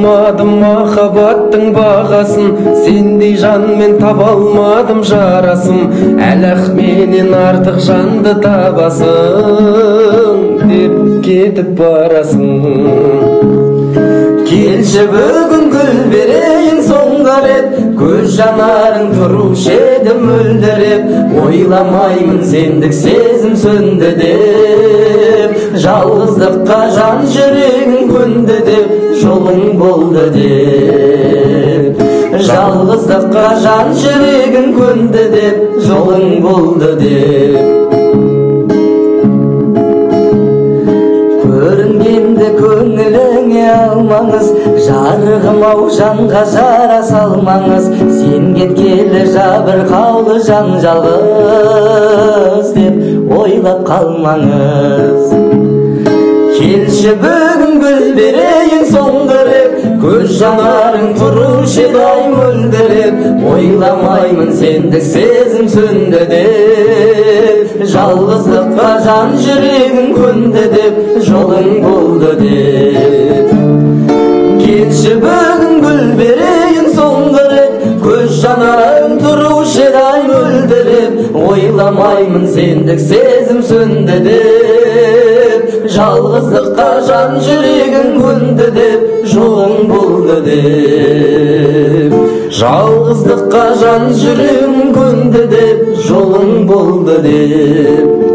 алмадым махаббаттың бағасын, сендей жан мен таба алмадым жарасын. Әлақ менен артық жанды табасың деп кетіп барасың. Келші бүгін гүл берейін соңғы рет, көз жанарың тұрушы еді мөлдіреп. Ойламаймын сендік сезім сөнді деп, жалғыздыққа жан жүрегің көнді деп, жолың болды деп. Жалғыздыққа жан жүрегің көнді деп, жолың болды деп. Көрінгенді көңіліңе алмаңыз, жарығым-ау жанға жара салмаңыз. Сен кеткелі жабырқаулы жан жалғыз деп ойлап қалмаңыз. Келші бүгін гүл берейін соңғы рет, көз жанарың тұрушы еді ай мөлдіреп. Ойламаймын сендік сезім сөнді деп, жалғыздыққа жан жүрегің көнді деп, жолың болды деп. Келші бүгін гүл берейін соңғы рет, көз жанарың тұрушы еді ай мөлдіреп. Ойламаймын сендік сезім сөнді деп, жалғыздыққа жан жүрегің көнді деп, жолың болды деп. Жалғыздыққа жан жүрегің көнді деп, жолың болды деп.